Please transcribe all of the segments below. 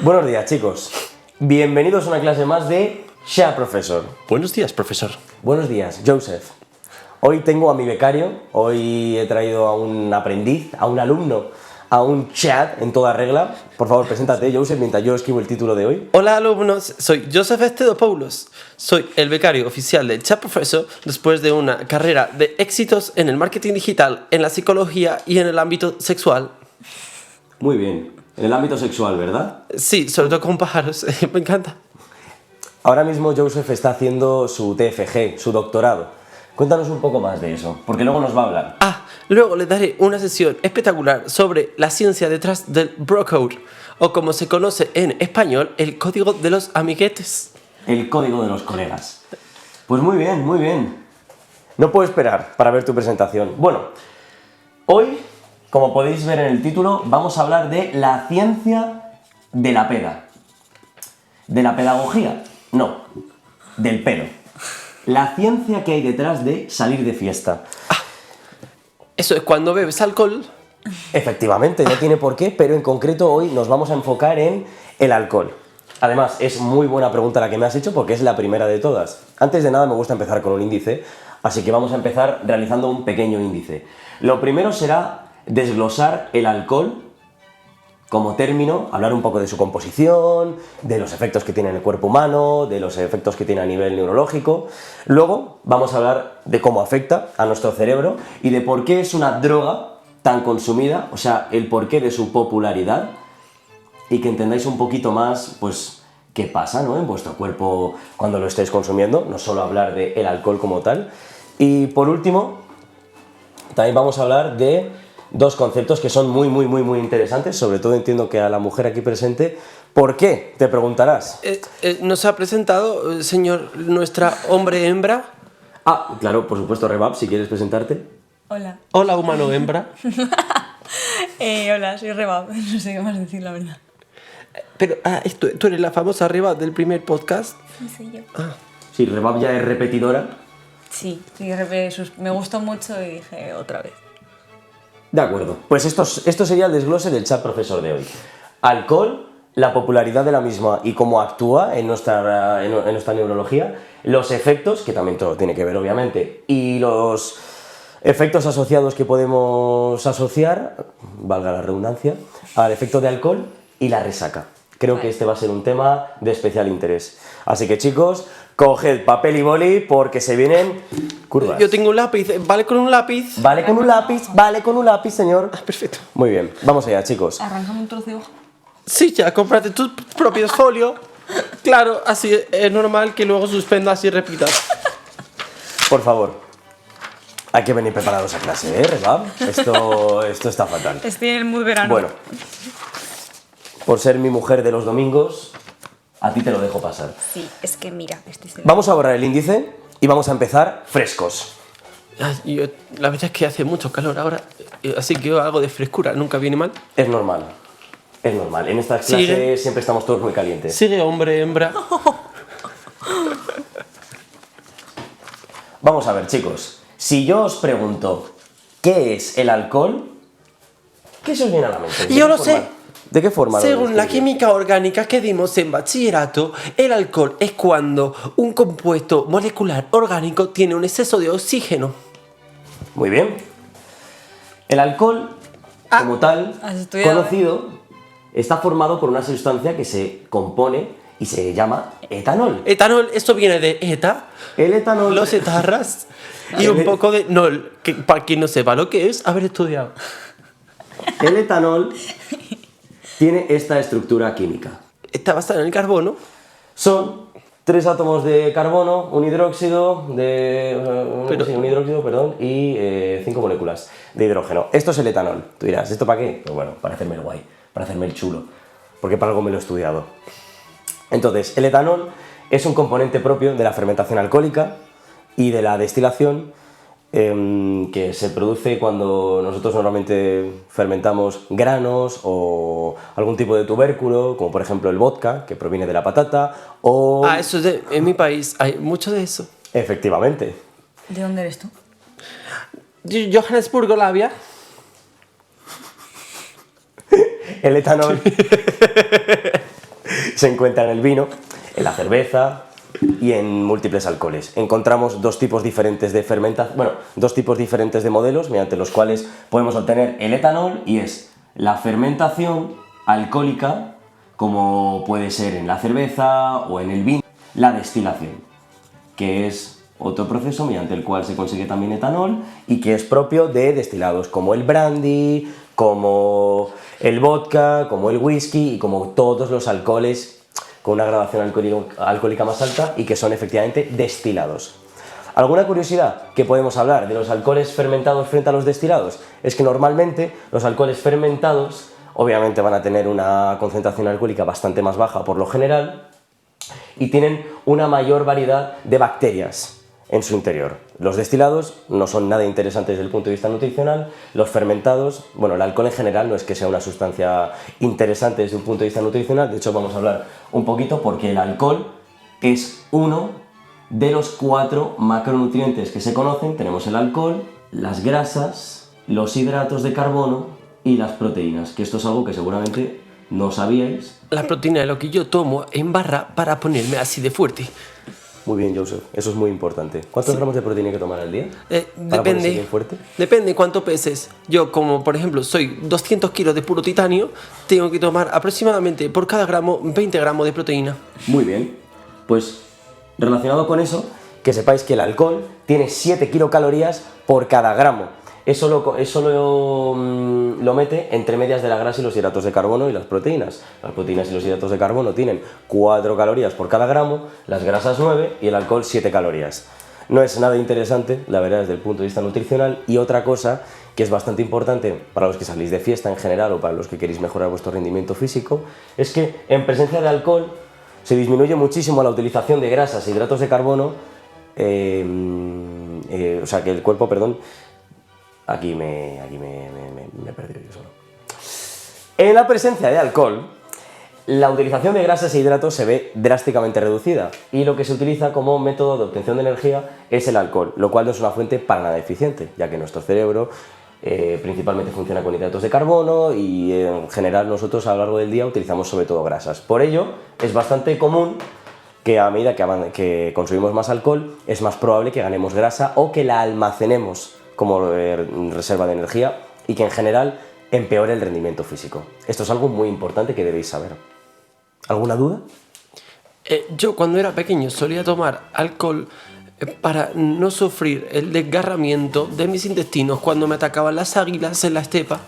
Buenos días, chicos. Bienvenidos a una clase más de Shea Professor. Buenos días, profesor. Buenos días, Joseph. Hoy tengo a mi becario, hoy he traído a un aprendiz, a un alumno, a un chat en toda regla. Por favor, preséntate, Joseph, mientras yo escribo el título de hoy. Hola, alumnos. Soy Joseph Estedopoulos. Soy el becario oficial del Chat Professor después de una carrera de éxitos en el marketing digital, en la psicología y en el ámbito sexual. Muy bien. En el ámbito sexual, ¿verdad? Sí, sobre todo con pájaros. Me encanta. Ahora mismo Joseph está haciendo su TFG, su doctorado. Cuéntanos un poco más de eso, porque luego nos va a hablar. Luego les daré una sesión espectacular sobre la ciencia detrás del Bro Code, o como se conoce en español, el código de los amiguetes. El código de los colegas. Pues muy bien, muy bien. No puedo esperar para ver tu presentación. Bueno, hoy, como podéis ver en el título, vamos a hablar de la ciencia de la peda. ¿De la pedagogía? No, del pedo. La ciencia que hay detrás de salir de fiesta. Eso es cuando bebes alcohol. Efectivamente, no tiene por qué, pero en concreto hoy nos vamos a enfocar en el alcohol. Además, es muy buena pregunta la que me has hecho porque es la primera de todas. Antes de nada me gusta empezar con un índice, así que vamos a empezar realizando un pequeño índice. Lo primero será desglosar el alcohol como término, hablar un poco de su composición, de los efectos que tiene en el cuerpo humano, de los efectos que tiene a nivel neurológico. Luego vamos a hablar de cómo afecta a nuestro cerebro y de por qué es una droga tan consumida, o sea, el porqué de su popularidad, y que entendáis un poquito más, pues, qué pasa, ¿no?, en vuestro cuerpo cuando lo estéis consumiendo, no solo hablar del alcohol como tal. Y por último, también vamos a hablar de dos conceptos que son muy interesantes, sobre todo entiendo que a la mujer aquí presente. ¿Por qué?, te preguntarás. Nos ha presentado, señor, nuestra hombre-hembra. Claro, por supuesto, Rebab, si quieres presentarte. Hola. Hola, humano-hembra. Hola, soy Rebab. No sé qué más decir, la verdad. Pero, tú eres la famosa Reba del primer podcast. Sí, soy yo. Sí, Rebab ya es repetidora. Sí, me gustó mucho y dije otra vez. De acuerdo, pues esto sería el desglose del Chat Professor de hoy. Alcohol, la popularidad de la misma y cómo actúa en nuestra neurología, los efectos, que también todo tiene que ver obviamente, y los efectos asociados que podemos asociar, valga la redundancia, al efecto de alcohol y la resaca. Creo que este va a ser un tema de especial interés. Así que, chicos, coged papel y boli porque se vienen curvas. Yo tengo un lápiz. ¿Vale con un lápiz? Vale con un lápiz, señor. Perfecto. Muy bien, vamos allá, chicos. Arrancame un trozo de hoja. Sí, ya, cómprate tus propios folios. Claro, así es normal que luego suspendas y repitas. Por favor. Hay que venir preparados a clase, ¿eh, Rebab? Esto está fatal. Estoy en el mood verano. Bueno, por ser mi mujer de los domingos, a ti te lo dejo pasar. Sí, es que mira, Vamos a borrar el índice y vamos a empezar frescos. La verdad es que hace mucho calor ahora, así que algo de frescura nunca viene mal. Es normal. Es normal. En estas clases siempre estamos todos muy calientes. Sigue, hombre, hembra. Vamos a ver, chicos. Si yo os pregunto ¿qué es el alcohol? ¿Qué se os viene a la mente? Yo lo sé. ¿De qué forma? Según la química orgánica que dimos en bachillerato, el alcohol es cuando un compuesto molecular orgánico tiene un exceso de oxígeno. Muy bien. El alcohol, como tal, conocido, está formado por una sustancia que se compone y se llama etanol. Etanol, esto viene de eta, El etanol... los etarras y un poco de nol, que para quien no sepa lo que es, haber estudiado. El etanol tiene esta estructura química. Está basado en el carbono. Son 3 átomos de carbono, un hidróxido, y 5 moléculas de hidrógeno. Esto es el etanol. Tú dirás, ¿esto para qué? Pues bueno, para hacerme el guay, para hacerme el chulo, porque para algo me lo he estudiado. Entonces, el etanol es un componente propio de la fermentación alcohólica y de la destilación que se produce cuando nosotros normalmente fermentamos granos o algún tipo de tubérculo, como por ejemplo el vodka, que proviene de la patata, o... Eso es en mi país hay mucho de eso. Efectivamente. ¿De dónde eres tú? Johannesburgo, Labia. El etanol se encuentra en el vino, en la cerveza y en múltiples alcoholes. Encontramos dos tipos diferentes de fermentación, bueno, dos tipos diferentes de modelos mediante los cuales podemos obtener el etanol, y es la fermentación alcohólica, como puede ser en la cerveza o en el vino, la destilación, que es otro proceso mediante el cual se consigue también etanol y que es propio de destilados como el brandy, como el vodka, como el whisky y como todos los alcoholes con una gradación alcohólica más alta y que son efectivamente destilados. ¿Alguna curiosidad que podemos hablar de los alcoholes fermentados frente a los destilados? Es que normalmente los alcoholes fermentados obviamente van a tener una concentración alcohólica bastante más baja por lo general y tienen una mayor variedad de bacterias en su interior. Los destilados no son nada interesantes desde el punto de vista nutricional, los fermentados, bueno, el alcohol en general no es que sea una sustancia interesante desde un punto de vista nutricional, de hecho vamos a hablar un poquito porque el alcohol es uno de los 4 macronutrientes que se conocen. Tenemos el alcohol, las grasas, los hidratos de carbono y las proteínas, que esto es algo que seguramente no sabíais. La proteína es lo que yo tomo en barra para ponerme así de fuerte. Muy bien, Joseph, eso es muy importante. ¿Cuántos gramos de proteína hay que tomar al día? Para ponerse bien fuerte. Depende cuánto peses. Yo, como por ejemplo soy 200 kilos de puro titanio, tengo que tomar aproximadamente por cada gramo 20 gramos de proteína. Muy bien, pues relacionado con eso, que sepáis que el alcohol tiene 7 kilocalorías por cada gramo. Eso lo mete entre medias de la grasa y los hidratos de carbono y las proteínas. Las proteínas y los hidratos de carbono tienen 4 calorías por cada gramo, las grasas 9 y el alcohol 7 calorías. No es nada interesante, la verdad, desde el punto de vista nutricional. Y otra cosa que es bastante importante para los que salís de fiesta en general o para los que queréis mejorar vuestro rendimiento físico, es que en presencia de alcohol se disminuye muchísimo la utilización de grasas e hidratos de carbono, o sea que el cuerpo, perdón, aquí me he perdido yo solo. En la presencia de alcohol, la utilización de grasas e hidratos se ve drásticamente reducida y lo que se utiliza como método de obtención de energía es el alcohol, lo cual no es una fuente para nada eficiente, ya que nuestro cerebro principalmente funciona con hidratos de carbono y en general nosotros a lo largo del día utilizamos sobre todo grasas. Por ello, es bastante común que a medida que consumimos más alcohol, es más probable que ganemos grasa o que la almacenemos como reserva de energía y que en general empeore el rendimiento físico. Esto es algo muy importante que debéis saber. ¿Alguna duda? Yo cuando era pequeño solía tomar alcohol para no sufrir el desgarramiento de mis intestinos cuando me atacaban las águilas en la estepa.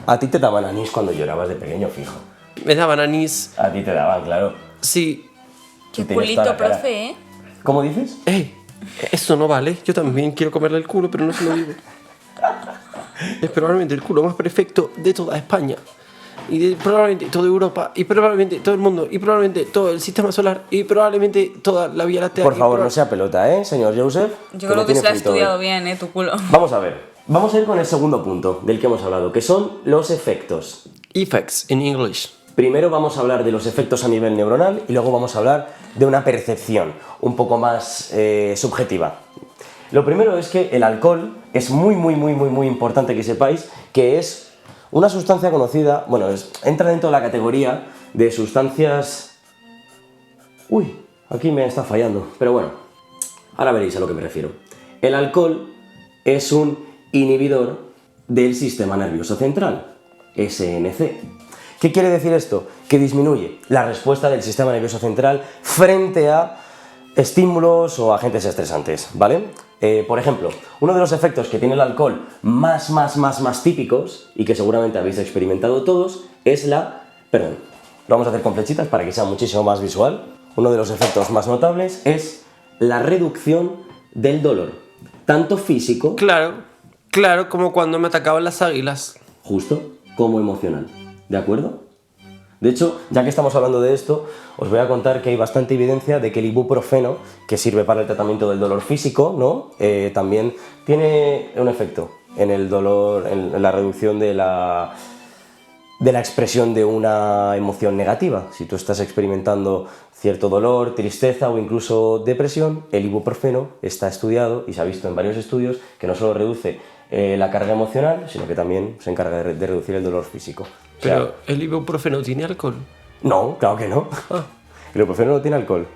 A ti te daban anís cuando llorabas de pequeño, fijo. Me daban anís. A ti te daban, claro. Sí. Qué Tú tienes toda culito, la cara. profe, ¿eh? ¿Cómo dices? Eso no vale. Yo también quiero comerle el culo, pero no se lo digo. Es probablemente el culo más perfecto de toda España. Y de probablemente toda Europa. Y probablemente todo el mundo. Y probablemente todo el sistema solar. Y probablemente toda la Vía Láctea. Por favor, no sea pelota, señor Joseph. Yo creo que se lo ha estudiado bien, tu culo. Vamos a ver. Vamos a ir con el segundo punto del que hemos hablado, que son los efectos. Effects in English. Primero vamos a hablar de los efectos a nivel neuronal y luego vamos a hablar de una percepción un poco más subjetiva. Lo primero es que el alcohol es muy importante que sepáis que es una sustancia conocida, bueno, entra dentro de la categoría de sustancias... Uy, aquí me está fallando, pero bueno, ahora veréis a lo que me refiero. El alcohol es un inhibidor del sistema nervioso central, SNC. ¿Qué quiere decir esto? Que disminuye la respuesta del sistema nervioso central frente a estímulos o agentes estresantes, ¿vale? Por ejemplo, uno de los efectos que tiene el alcohol más típicos y que seguramente habéis experimentado todos es Perdón, lo vamos a hacer con flechitas para que sea muchísimo más visual. Uno de los efectos más notables es la reducción del dolor, tanto físico... Claro, como cuando me atacaban las águilas. Justo, como emocional. ¿De acuerdo? De hecho, ya que estamos hablando de esto, os voy a contar que hay bastante evidencia de que el ibuprofeno, que sirve para el tratamiento del dolor físico, ¿no? También tiene un efecto en el dolor, en la reducción de la expresión de una emoción negativa. Si tú estás experimentando cierto dolor, tristeza o incluso depresión, el ibuprofeno está estudiado y se ha visto en varios estudios que no solo reduce la carga emocional, sino que también se encarga de reducir el dolor físico. Pero el ibuprofeno tiene alcohol. No, claro que no. El ibuprofeno no tiene alcohol.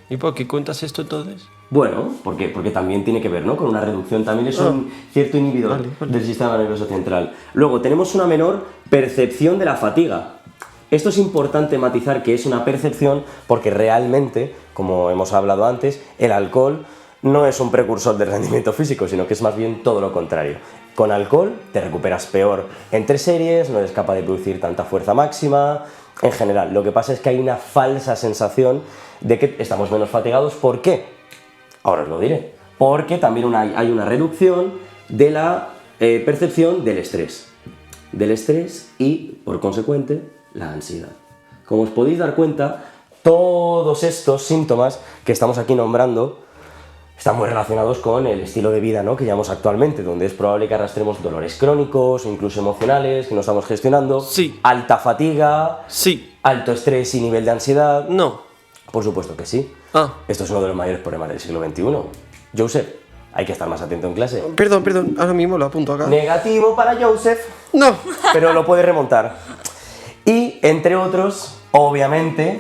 ¿Y por qué cuentas esto entonces? Bueno, porque también tiene que ver, ¿no? Con una reducción, también es un cierto inhibidor Vale. del sistema nervioso central. Luego, tenemos una menor percepción de la fatiga. Esto es importante matizar que es una percepción porque realmente, como hemos hablado antes, el alcohol no es un precursor del rendimiento físico, sino que es más bien todo lo contrario. Con alcohol te recuperas peor entre series, no eres capaz de producir tanta fuerza máxima. En general, lo que pasa es que hay una falsa sensación de que estamos menos fatigados. ¿Por qué? Ahora os lo diré. Porque también hay una reducción de la percepción del estrés. Del estrés y, por consecuente, la ansiedad. Como os podéis dar cuenta, todos estos síntomas que estamos aquí nombrando están muy relacionados con el estilo de vida, ¿no?, que llevamos actualmente, donde es probable que arrastremos dolores crónicos o incluso emocionales que no estamos gestionando, Sí. alta fatiga, Sí. alto estrés y nivel de ansiedad. No. Por supuesto que sí. Ah. Esto es uno de los mayores problemas del siglo XXI. Joseph, hay que estar más atento en clase. Perdón, ahora mismo lo apunto acá. Negativo para Joseph, No. pero lo puede remontar. Y, entre otros, obviamente,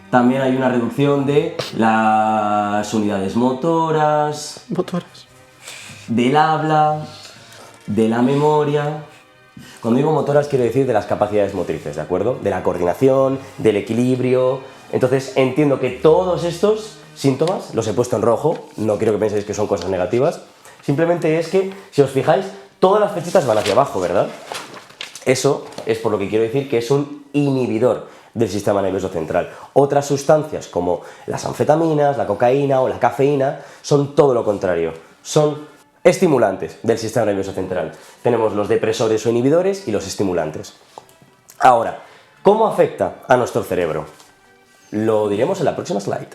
también hay una reducción de las unidades motoras, Motoras. del habla, de la memoria. Cuando digo motoras quiero decir de las capacidades motrices, ¿de acuerdo? De la coordinación, del equilibrio. Entonces entiendo que todos estos síntomas los he puesto en rojo, no quiero que penséis que son cosas negativas, simplemente es que, si os fijáis, todas las flechitas van hacia abajo, ¿verdad? Eso es por lo que quiero decir que es un inhibidor del sistema nervioso central. Otras sustancias como las anfetaminas, la cocaína o la cafeína son todo lo contrario, son estimulantes del sistema nervioso central. Tenemos los depresores o inhibidores y los estimulantes. Ahora, ¿cómo afecta a nuestro cerebro? Lo diremos en la próxima slide.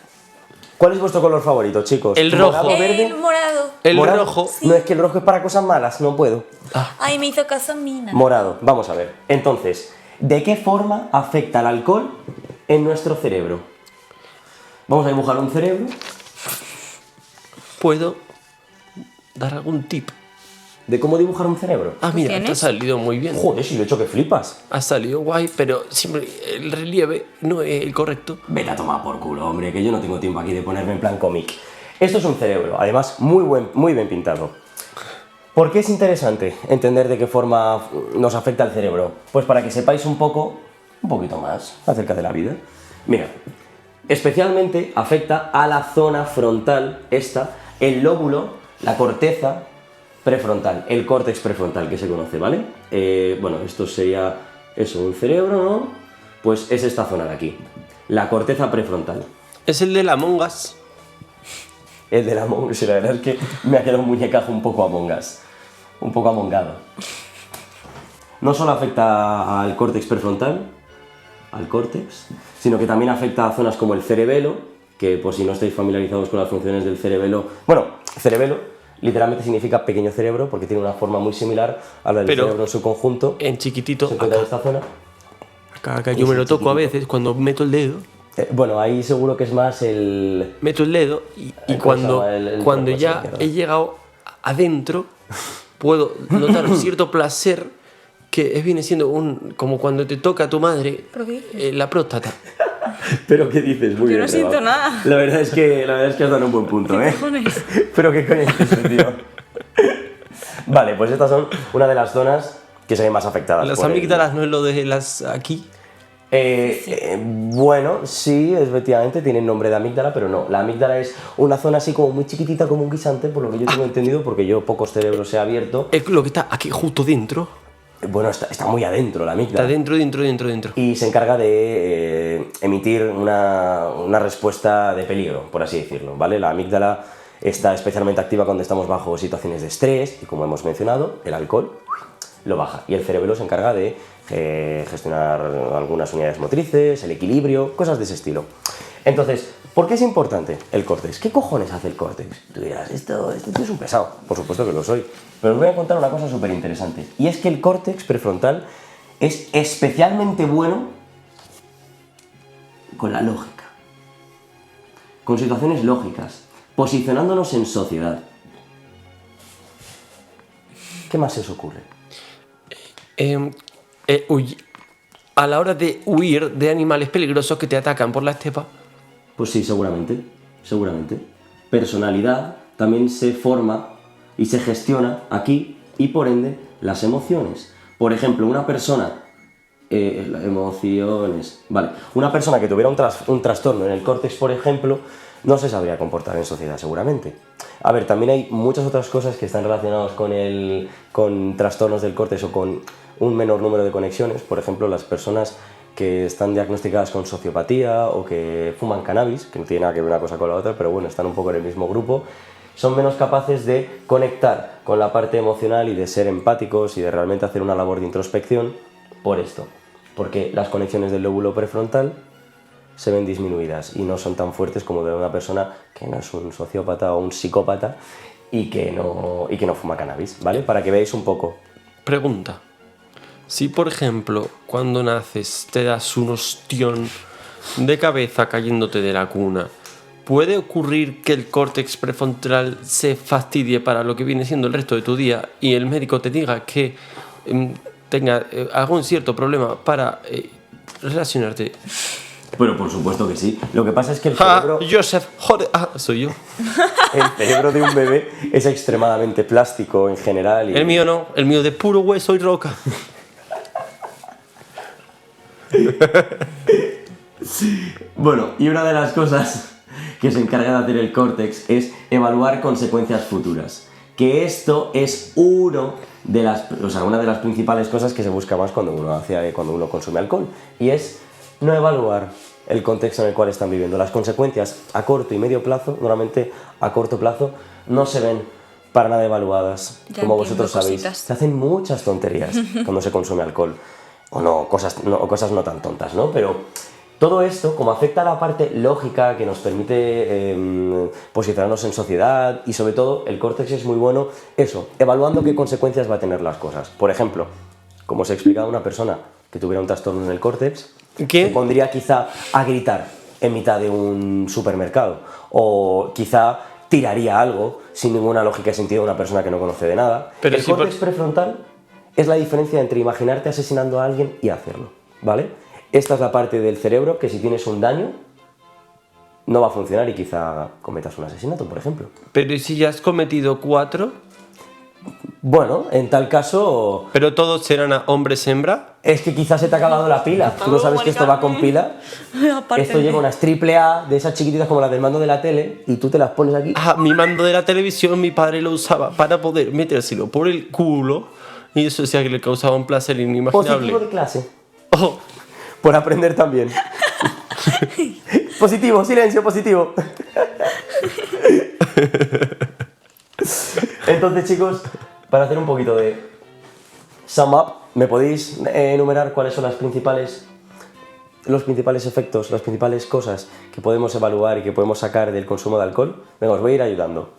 ¿Cuál es vuestro color favorito, chicos? El rojo. ¿Morado, verde? El morado. El ¿Morado? rojo. No, es que el rojo es para cosas malas, no puedo. Ay, me hizo caso Mina. Morado, vamos a ver. Entonces, ¿de qué forma afecta el alcohol en nuestro cerebro? Vamos a dibujar un cerebro. ¿Puedo dar algún tip? ¿De cómo dibujar un cerebro? Ah, mira, te ha ¿Tienes? salido muy bien. Joder, si lo he hecho que flipas. Ha salido guay, pero siempre el relieve no es el correcto. Vete a tomar por culo, hombre, que yo no tengo tiempo aquí de ponerme en plan cómic. Esto es un cerebro, además muy bien pintado. ¿Por qué es interesante entender de qué forma nos afecta el cerebro? Pues para que sepáis un poquito más acerca de la vida. Mira, especialmente afecta a la zona frontal, el lóbulo, la corteza prefrontal, el córtex prefrontal que se conoce, ¿vale? Bueno, esto sería eso, un cerebro, ¿no? Pues es esta zona de aquí, la corteza prefrontal. Es el de la Among Us. El de la Among Us, la verdad es que me ha quedado un muñecajo un poco Among Us, un poco amongado. No solo afecta al córtex prefrontal, al córtex, sino que también afecta a zonas como el cerebelo, que por si no estáis familiarizados con las funciones del cerebelo, bueno, cerebelo literalmente significa pequeño cerebro porque tiene una forma muy similar a la del Pero cerebro en su conjunto. En chiquitito. Se encuentra en Acá, esta zona. acá yo me lo toco a veces cuando meto el dedo. Bueno, ahí seguro que es más el... Meto el dedo y ¿Cómo cuando, se llama? El cuando cuerpo, ya sí, he llegado adentro, puedo notar un cierto placer que viene siendo como cuando te toca a tu madre ¿Pero qué dices? la próstata. ¿Pero qué dices? Muy Yo bien, no siento Eva. nada. La verdad es que has dado un buen punto, ¿eh? cojones? Pero qué coño dices, tío. Vale, pues estas son una de las zonas que se ven más afectadas. Las por el- amígdalas no es lo de las aquí. Bueno, sí, efectivamente, tiene nombre de amígdala, pero no. La amígdala es una zona así como muy chiquitita, como un guisante, por lo que yo tengo entendido, porque yo pocos cerebros he abierto. Es lo que está aquí justo dentro. Bueno, está muy adentro la amígdala. Está dentro. Y se encarga de emitir una respuesta de peligro, por así decirlo, ¿vale? La amígdala está especialmente activa cuando estamos bajo situaciones de estrés y, como hemos mencionado, el alcohol lo baja. Y el cerebelo se encarga de gestionar algunas unidades motrices, el equilibrio, cosas de ese estilo. Entonces, ¿por qué es importante el córtex? ¿Qué cojones hace el córtex? Tú dirás, esto es un pesado. Por supuesto que lo soy. Pero os voy a contar una cosa súper interesante. Y es que el córtex prefrontal es especialmente bueno con la lógica, con situaciones lógicas, posicionándonos en sociedad. ¿Qué más se os ocurre? Uy, a la hora de huir de animales peligrosos que te atacan por la estepa? Pues sí, seguramente, seguramente. Personalidad también se forma y se gestiona aquí y por ende las emociones. Por ejemplo, una persona... emociones... Vale, una persona que tuviera un trastorno en el córtex, por ejemplo, no se sabría comportar en sociedad seguramente. A ver, también hay muchas otras cosas que están relacionadas con trastornos del córtex o con un menor número de conexiones. Por ejemplo, las personas que están diagnosticadas con sociopatía o que fuman cannabis, que no tiene nada que ver una cosa con la otra, pero bueno, están un poco en el mismo grupo, son menos capaces de conectar con la parte emocional y de ser empáticos y de realmente hacer una labor de introspección por esto, porque las conexiones del lóbulo prefrontal se ven disminuidas y no son tan fuertes como de una persona que no es un sociópata o un psicópata y que no fuma cannabis, ¿vale? Para que veáis un poco. Pregunta. Si, por ejemplo, cuando naces te das un ostión de cabeza cayéndote de la cuna, ¿puede ocurrir que el córtex prefrontal se fastidie para lo que viene siendo el resto de tu día y el médico te diga que tenga algún cierto problema para relacionarte? Bueno, por supuesto que sí. Lo que pasa es que el cerebro... Joseph, joder, soy yo. El cerebro de un bebé es extremadamente plástico en general. Y... El mío no, el mío de puro hueso y roca. Bueno, y una de las cosas que se encarga de hacer el córtex es evaluar consecuencias futuras. Que esto es una de las principales cosas que se busca más cuando uno consume alcohol. Y es no evaluar el contexto en el cual están viviendo. Las consecuencias a corto y medio plazo, normalmente a corto plazo, no se ven para nada evaluadas. Ya como entiendo, vosotros sabéis. cositas. Se hacen muchas tonterías cuando se consume alcohol. O no, cosas no tan tontas, ¿no? Pero todo esto, como afecta a la parte lógica que nos permite posicionarnos en sociedad y sobre todo el córtex es muy bueno, evaluando qué consecuencias va a tener las cosas. Por ejemplo, como os he explicado, una persona que tuviera un trastorno en el córtex se pondría quizá a gritar en mitad de un supermercado o quizá tiraría algo sin ninguna lógica y sentido de una persona que no conoce de nada. Pero el si córtex prefrontal es la diferencia entre imaginarte asesinando a alguien y hacerlo, ¿vale? Esta es la parte del cerebro que si tienes un daño no va a funcionar y quizá cometas un asesinato, por ejemplo. Pero ¿y si ya has cometido 4? Bueno, en tal caso... ¿Pero todos serán a hombres-hembra? Es que quizás se te ha acabado la pila. ¿Tú no sabes que esto va con pila? Aparte Esto lleva unas AAA de esas chiquititas como las del mando de la tele y tú te las pones aquí. Mi mando de la televisión, mi padre lo usaba para poder metérselo por el culo y eso decía que le causaba un placer inimaginable. Positivo de clase. Oh, Por aprender también. Positivo, silencio, positivo. Entonces, chicos, para hacer un poquito de sum up, ¿me podéis enumerar cuáles son los principales efectos, las principales cosas que podemos evaluar y que podemos sacar del consumo de alcohol? Venga, os voy a ir ayudando.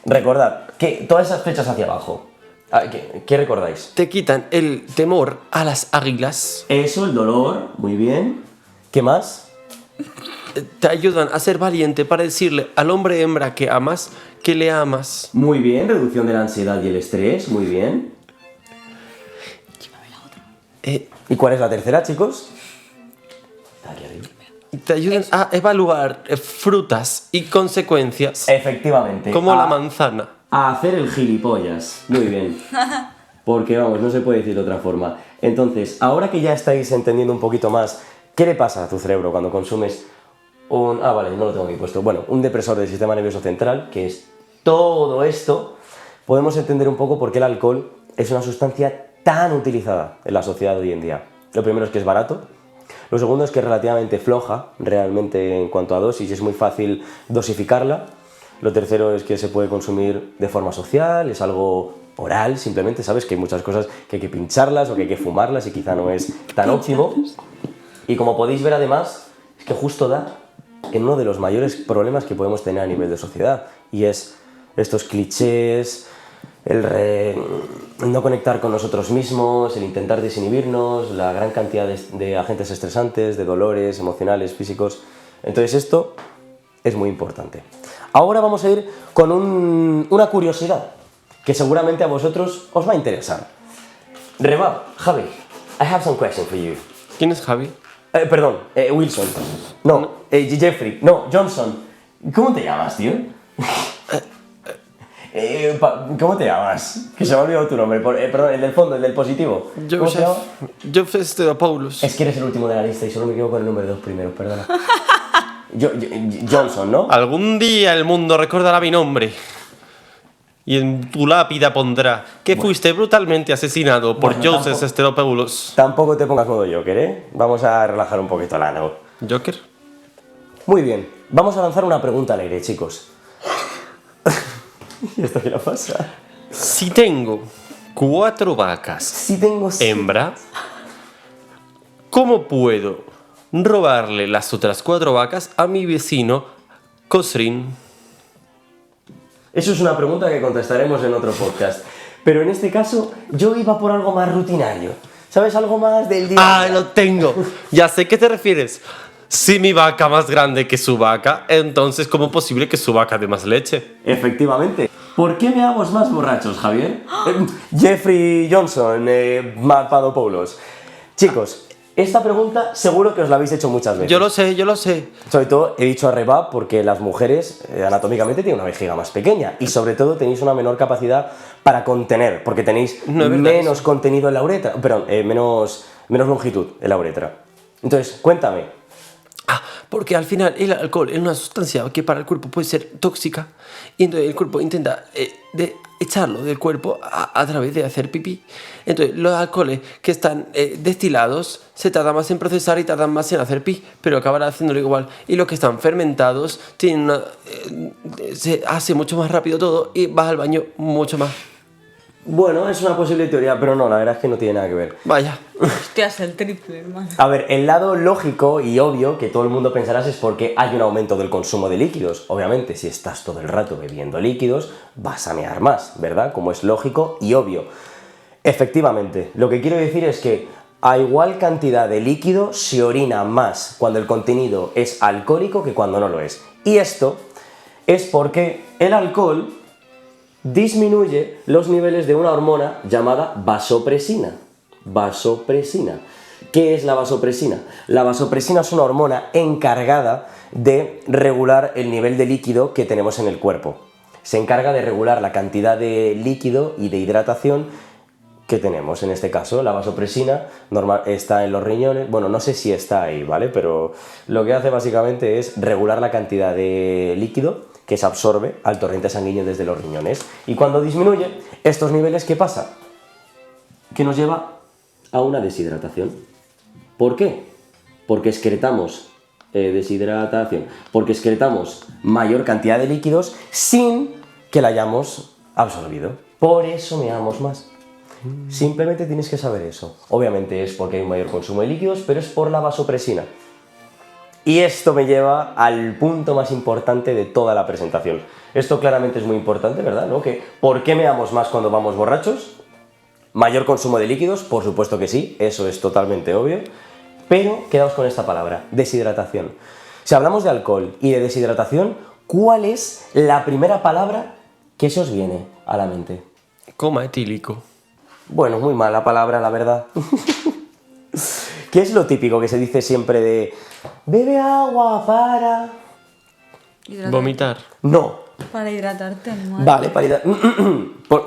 Recordad que todas esas flechas hacia abajo, ¿qué recordáis? te quitan el temor a las águilas, Eso, el dolor, muy bien. ¿Qué más? te ayudan a ser valiente para decirle al hombre hembra que amas, que le amas. Muy bien, reducción de la ansiedad y el estrés, muy bien. ¿Y cuál es la tercera, chicos? Aquí arriba. Te ayudan a evaluar frutas y consecuencias, Efectivamente. como la manzana. A hacer el gilipollas. Muy bien. Porque, vamos, no se puede decir de otra forma. Entonces, ahora que ya estáis entendiendo un poquito más qué le pasa a tu cerebro cuando consumes vale, no lo tengo aquí puesto. Bueno, un depresor del sistema nervioso central, que es todo esto, podemos entender un poco por qué el alcohol es una sustancia tan utilizada en la sociedad de hoy en día. Lo primero es que es barato. Lo segundo es que es relativamente floja, realmente en cuanto a dosis, es muy fácil dosificarla. Lo tercero es que se puede consumir de forma social, es algo oral, simplemente, ¿sabes? Que hay muchas cosas que hay que pincharlas o que hay que fumarlas y quizá no es tan óptimo. Y como podéis ver además, es que justo da en uno de los mayores problemas que podemos tener a nivel de sociedad, y es estos clichés, el no conectar con nosotros mismos, el intentar desinhibirnos, la gran cantidad de agentes estresantes, de dolores emocionales, físicos. Entonces esto es muy importante. Ahora vamos a ir con una curiosidad que seguramente a vosotros os va a interesar. Rebab, Javi, I have some questions for you. ¿Quién es Javi? Perdón, Wilson. No, Jeffrey. No, Johnson. ¿Cómo te llamas, tío? ¿Cómo te llamas? Que se me ha olvidado tu nombre. Perdón, el del fondo, el del positivo. ¿Cómo se llama? Joseph Stedopoulos. Es que eres el último de la lista y solo me quedo con el número 2 primero, perdona. Johnson, ¿no? Algún día el mundo recordará mi nombre. Y en tu lápida pondrá que fuiste brutalmente asesinado por Joseph Stedopoulos. Tampoco te pongas modo Joker, ¿eh? Vamos a relajar un poquito la ano. ¿Joker? Muy bien, vamos a lanzar una pregunta al aire, chicos. ¿Y esto qué le pasa? Si tengo 4 vacas Si tengo... hembra, ¿cómo puedo robarle las otras 4 vacas a mi vecino Cosrin? Eso es una pregunta que contestaremos en otro podcast. Pero en este caso, yo iba por algo más rutinario. ¿Sabes? Algo más del día. ¡Ah, lo tengo! Ya sé qué te refieres. Si mi vaca más grande que su vaca, entonces ¿cómo es posible que su vaca dé más leche? Efectivamente. ¿Por qué veamos más borrachos, Javier? Jeffrey Johnson, Papadopoulos. Chicos, esta pregunta seguro que os la habéis hecho muchas veces. Yo lo sé. Sobre todo he dicho arriba porque las mujeres anatómicamente tienen una vejiga más pequeña y sobre todo tenéis una menor capacidad para contener, porque tenéis No es verdad menos eso. contenido en la uretra, perdón, menos longitud en la uretra. Entonces, cuéntame. Porque al final el alcohol es una sustancia que para el cuerpo puede ser tóxica y entonces el cuerpo intenta echarlo del cuerpo a través de hacer pipí. Entonces los alcoholes que están destilados se tardan más en procesar y tardan más en hacer pis, pero acabará haciéndolo igual. Y los que están fermentados tienen se hace mucho más rápido todo y vas al baño mucho más. Bueno, es una posible teoría, pero no, la verdad es que no tiene nada que ver. Vaya. Hostias, el triple, hermano. A ver, el lado lógico y obvio que todo el mundo pensarás es porque hay un aumento del consumo de líquidos. Obviamente, si estás todo el rato bebiendo líquidos, vas a mear más, ¿verdad? Como es lógico y obvio. Efectivamente, lo que quiero decir es que a igual cantidad de líquido se orina más cuando el contenido es alcohólico que cuando no lo es. Y esto es porque el alcohol disminuye los niveles de una hormona llamada vasopresina. Vasopresina. ¿Qué es la vasopresina? La vasopresina es una hormona encargada de regular el nivel de líquido que tenemos en el cuerpo. Se encarga de regular la cantidad de líquido y de hidratación que tenemos. En este caso, la vasopresina está en los riñones. Bueno, no sé si está ahí, ¿vale? Pero lo que hace básicamente es regular la cantidad de líquido que se absorbe al torrente sanguíneo desde los riñones. Y cuando disminuye estos niveles, ¿qué pasa? Que nos lleva a una deshidratación. ¿Por qué? Porque excretamos deshidratación. Porque excretamos mayor cantidad de líquidos sin que la hayamos absorbido. Por eso meamos más. Simplemente tienes que saber eso. Obviamente es porque hay un mayor consumo de líquidos, pero es por la vasopresina. Y esto me lleva al punto más importante de toda la presentación. Esto claramente es muy importante, ¿verdad? ¿No? Que ¿por qué meamos más cuando vamos borrachos? Mayor consumo de líquidos, por supuesto que sí, eso es totalmente obvio. Pero quedaos con esta palabra, deshidratación. Si hablamos de alcohol y de deshidratación, ¿cuál es la primera palabra que se os viene a la mente? Coma etílico. Bueno, muy mala palabra, la verdad. ¿Qué es lo típico que se dice siempre de bebe agua para...? Vomitar. No. Para hidratarte, hermano. Vale,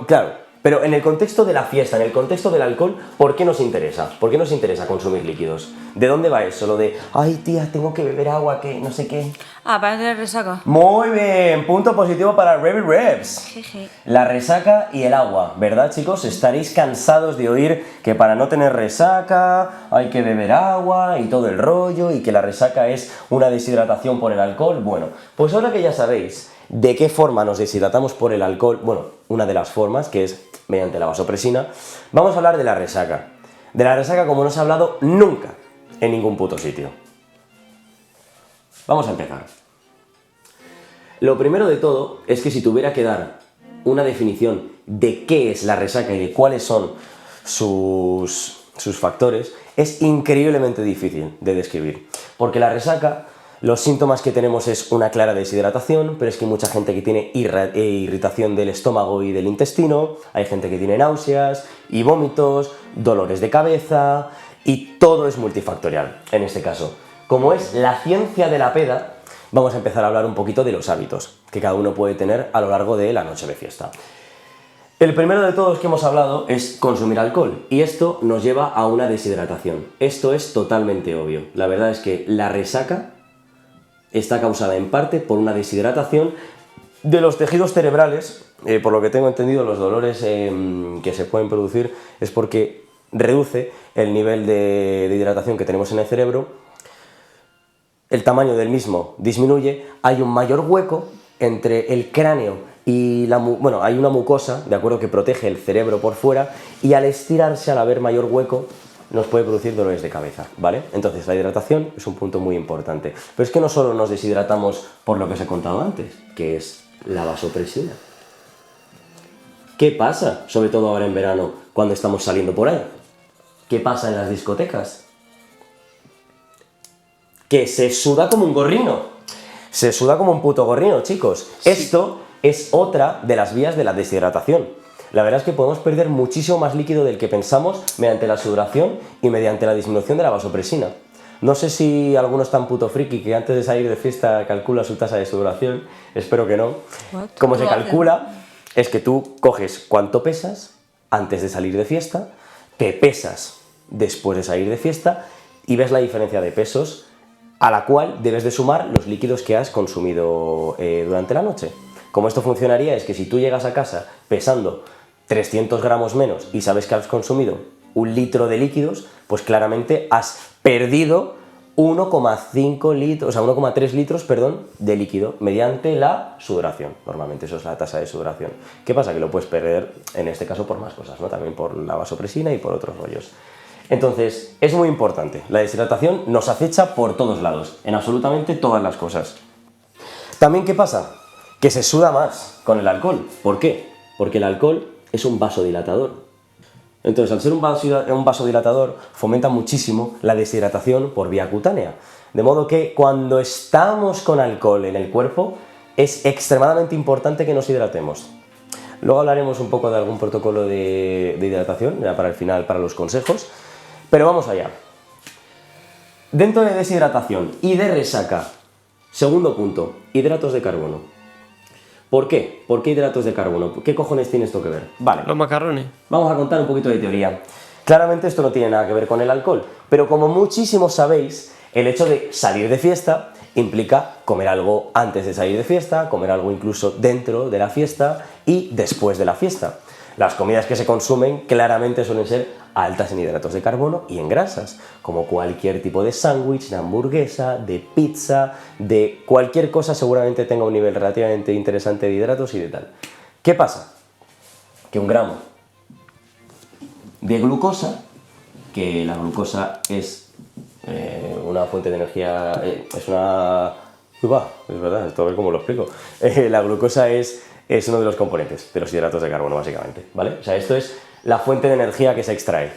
claro, pero en el contexto de la fiesta, en el contexto del alcohol, ¿por qué nos interesa? ¿Por qué nos interesa consumir líquidos? ¿De dónde va eso? Lo de, ay tía, tengo que beber agua, que no sé qué. Ah, para tener resaca. Muy bien, punto positivo para Revy Reps. Jeje. La resaca y el agua, ¿verdad, chicos? Estaréis cansados de oír que para no tener resaca hay que beber agua y todo el rollo y que la resaca es una deshidratación por el alcohol. Bueno, pues ahora que ya sabéis de qué forma nos deshidratamos por el alcohol, bueno, una de las formas, que es mediante la vasopresina, vamos a hablar de la resaca. De la resaca como no se ha hablado nunca en ningún puto sitio. Vamos a empezar. Lo primero de todo es que si tuviera que dar una definición de qué es la resaca y de cuáles son sus factores, es increíblemente difícil de describir. Porque la resaca, los síntomas que tenemos es una clara deshidratación, pero es que hay mucha gente que tiene irritación del estómago y del intestino, hay gente que tiene náuseas y vómitos, dolores de cabeza Y todo es multifactorial, en este caso. Como es la ciencia de la peda, vamos a empezar a hablar un poquito de los hábitos que cada uno puede tener a lo largo de la noche de fiesta. El primero de todos que hemos hablado es consumir alcohol, y esto nos lleva a una deshidratación. Esto es totalmente obvio. La verdad es que la resaca está causada en parte por una deshidratación de los tejidos cerebrales. Por lo que tengo entendido, los dolores que se pueden producir es porque reduce el nivel de hidratación que tenemos en el cerebro, el tamaño del mismo disminuye, hay un mayor hueco entre el cráneo y hay una mucosa, ¿de acuerdo?, que protege el cerebro por fuera, y al estirarse, al haber mayor hueco, nos puede producir dolores de cabeza, ¿vale? Entonces la hidratación es un punto muy importante. Pero es que no solo nos deshidratamos por lo que os he contado antes, que es la vasopresina. ¿Qué pasa, sobre todo ahora en verano, cuando estamos saliendo por ahí? ¿Qué pasa en las discotecas? Que se suda como un gorrino. Se suda como un puto gorrino, chicos. Sí. Esto es otra de las vías de la deshidratación. La verdad es que podemos perder muchísimo más líquido del que pensamos mediante la sudoración y mediante la disminución de la vasopresina. No sé si alguno es tan puto friki que antes de salir de fiesta calcula su tasa de sudoración. Espero que no. Como se calcula, es que tú coges cuánto pesas antes de salir de fiesta, te pesas después de salir de fiesta y ves la diferencia de pesos a la cual debes de sumar los líquidos que has consumido durante la noche. Como esto funcionaría es que si tú llegas a casa pesando 300 gramos menos y sabes que has consumido 1 litro de líquidos, pues claramente has perdido 1,5 litros, o sea, 1,3 litros, perdón, de líquido mediante la sudoración. Normalmente eso es la tasa de sudoración. ¿Qué pasa? Que lo puedes perder, en este caso, por más cosas, ¿no? También por la vasopresina y por otros rollos. Entonces, es muy importante. La deshidratación nos acecha por todos lados, en absolutamente todas las cosas. También, ¿qué pasa? Que se suda más con el alcohol. ¿Por qué? Porque el alcohol es un vasodilatador. Entonces, al ser un vasodilatador, fomenta muchísimo la deshidratación por vía cutánea. De modo que cuando estamos con alcohol en el cuerpo, es extremadamente importante que nos hidratemos. Luego hablaremos un poco de algún protocolo de hidratación, ya para el final, para los consejos. Pero vamos allá. Dentro de deshidratación y de resaca, segundo punto, hidratos de carbono. ¿Por qué? ¿Por qué hidratos de carbono? ¿Qué cojones tiene esto que ver? Vale. Los macarrones. Vamos a contar un poquito de teoría. Claramente esto no tiene nada que ver con el alcohol, pero como muchísimos sabéis, el hecho de salir de fiesta implica comer algo antes de salir de fiesta, comer algo incluso dentro de la fiesta y después de la fiesta. Las comidas que se consumen claramente suelen ser altas en hidratos de carbono y en grasas, como cualquier tipo de sándwich, de hamburguesa, de pizza, de cualquier cosa seguramente tenga un nivel relativamente interesante de hidratos y de tal. ¿Qué pasa? Que 1 gramo de glucosa, que la glucosa es una fuente de energía, es una... es verdad, esto a ver cómo lo explico. La glucosa es uno de los componentes de los hidratos de carbono, básicamente, ¿vale? O sea, esto es la fuente de energía que se extrae.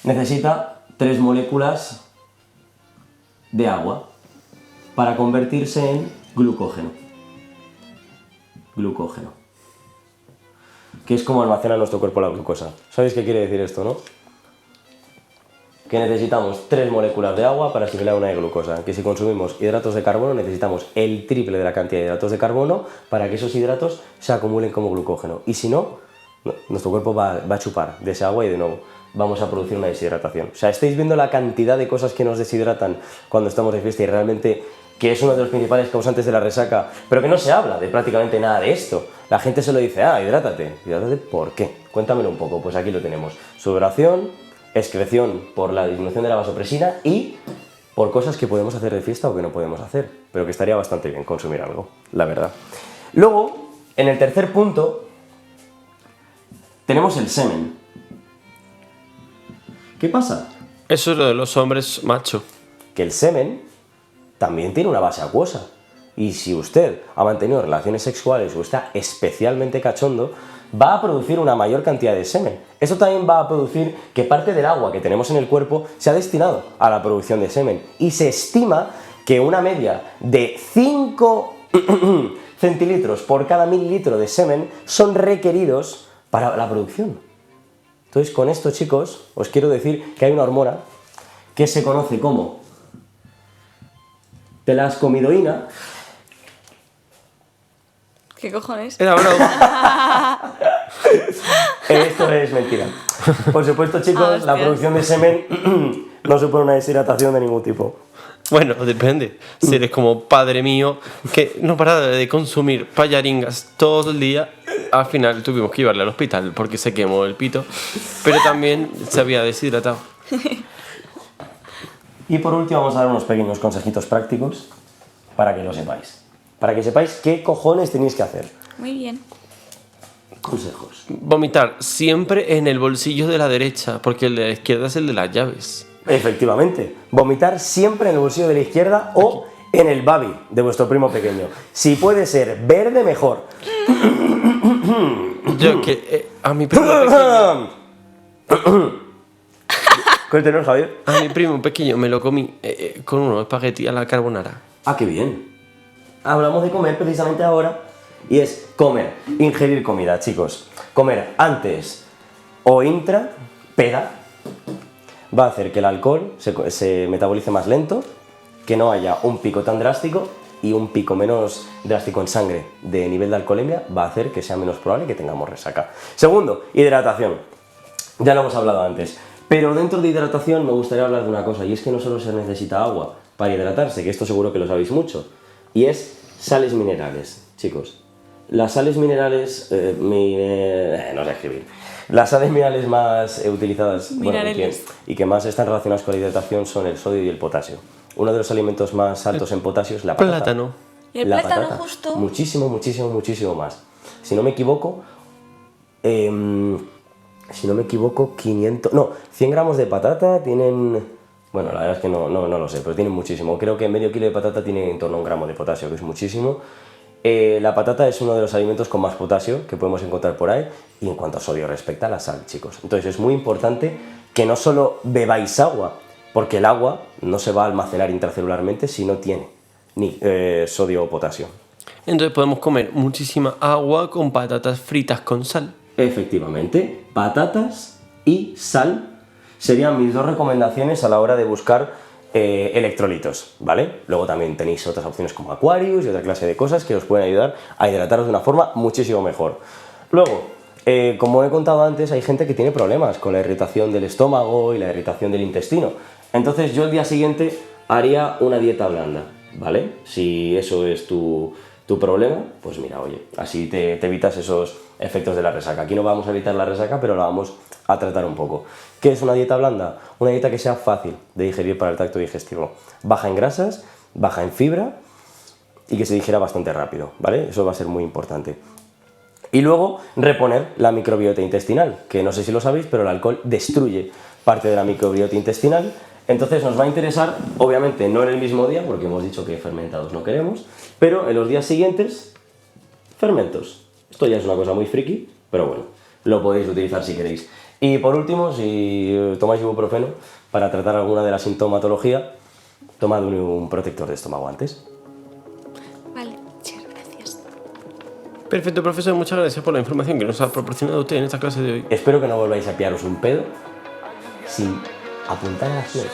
Necesita 3 moléculas de agua para convertirse en glucógeno. Glucógeno. Que es como almacena nuestro cuerpo la glucosa. ¿Sabéis qué quiere decir esto, no? Que necesitamos 3 moléculas de agua para asimilar una de glucosa, que si consumimos hidratos de carbono necesitamos el triple de la cantidad de hidratos de carbono para que esos hidratos se acumulen como glucógeno, y si no, nuestro cuerpo va a chupar de esa agua y de nuevo vamos a producir una deshidratación. O sea, estáis viendo la cantidad de cosas que nos deshidratan cuando estamos de fiesta y realmente que es uno de los principales causantes de la resaca, pero que no se habla de prácticamente nada de esto. La gente se lo dice, hidrátate. ¿Hidrátate por qué? Cuéntamelo un poco. Pues aquí lo tenemos. Sudoración, excreción por la disminución de la vasopresina y por cosas que podemos hacer de fiesta o que no podemos hacer, pero que estaría bastante bien consumir algo, la verdad. Luego, en el tercer punto, tenemos el semen. ¿Qué pasa? Eso es lo de los hombres macho. Que el semen también tiene una base acuosa. Y si usted ha mantenido relaciones sexuales o está especialmente cachondo, va a producir una mayor cantidad de semen. Eso también va a producir que parte del agua que tenemos en el cuerpo se ha destinado a la producción de semen. Y se estima que una media de 5 centilitros por cada mililitro de semen son requeridos para la producción. Entonces, con esto, chicos, os quiero decir que hay una hormona que se conoce como telascomidoína. ¿Qué cojones? Era broma. Esto es mentira. Por supuesto, chicos, la hostia. producción de semen no supone una deshidratación de ningún tipo. Bueno, depende. Si eres como padre mío, que no paraba de consumir payaringas todo el día, al final tuvimos que llevarle al hospital porque se quemó el pito, pero también se había deshidratado. Y por último vamos a dar unos pequeños consejitos prácticos para que lo sepáis. Para que sepáis qué cojones tenéis que hacer. Muy bien. Consejos. Vomitar siempre en el bolsillo de la derecha, porque el de la izquierda es el de las llaves. Efectivamente. Vomitar siempre en el bolsillo de la izquierda o en el babi de vuestro primo pequeño. Si puede ser verde, mejor. Yo que a mi primo pequeño, Cuéntenos, Javier. a mi primo pequeño me lo comí con unos espagueti a la carbonara. Ah, qué bien. Hablamos de comer precisamente ahora y es comer, ingerir comida, chicos. Comer antes o intra, peda, va a hacer que el alcohol se metabolice más lento, que no haya un pico tan drástico y un pico menos drástico en sangre de nivel de alcoholemia, va a hacer que sea menos probable que tengamos resaca. Segundo, hidratación. Ya lo hemos hablado antes. Pero dentro de hidratación me gustaría hablar de una cosa, y es que no solo se necesita agua para hidratarse, que esto seguro que lo sabéis mucho, y es sales minerales, chicos. Las sales minerales, no sé escribir. Las sales minerales más utilizadas Minerales. y que más están relacionadas con la hidratación son el sodio y el potasio. Uno de los alimentos más altos en potasio es la patata. Plátano. ¿Y el La plátano patata, justo? muchísimo, muchísimo, muchísimo más. Si no me equivoco, 100 gramos de patata tienen... Bueno, la verdad es que no lo sé, pero tienen muchísimo. Creo que medio kilo de patata tiene en torno a 1 gramo de potasio, que es muchísimo. La patata es uno de los alimentos con más potasio que podemos encontrar por ahí, y en cuanto a sodio respecta a la sal, chicos. Entonces es muy importante que no solo bebáis agua, porque el agua no se va a almacenar intracelularmente si no tiene ni sodio o potasio. Entonces podemos comer muchísima agua con patatas fritas con sal. Efectivamente, patatas y sal serían mis dos recomendaciones a la hora de buscar electrolitos, ¿vale? Luego también tenéis otras opciones como Aquarius y otra clase de cosas que os pueden ayudar a hidrataros de una forma muchísimo mejor. Luego, como he contado antes, hay gente que tiene problemas con la irritación del estómago y la irritación del intestino. Entonces yo el día siguiente haría una dieta blanda, ¿vale? Si eso es tu problema, pues mira, oye, así te evitas esos efectos de la resaca. Aquí no vamos a evitar la resaca, pero la vamos a tratar un poco. ¿Qué es una dieta blanda? Una dieta que sea fácil de digerir para el tracto digestivo. Baja en grasas, baja en fibra y que se digiera bastante rápido, ¿vale? Eso va a ser muy importante. Y luego reponer la microbiota intestinal, que no sé si lo sabéis, pero el alcohol destruye parte de la microbiota intestinal. Entonces nos va a interesar, obviamente no en el mismo día, porque hemos dicho que fermentados no queremos, pero en los días siguientes, fermentos. Esto ya es una cosa muy friki, pero bueno, lo podéis utilizar si queréis. Y por último, si tomáis ibuprofeno para tratar alguna de la sintomatología, tomad un protector de estómago antes. Vale, muchas gracias. Perfecto, profesor, muchas gracias por la información que nos ha proporcionado usted en esta clase de hoy. Espero que no volváis a pillaros un pedo sin apuntar a las flores.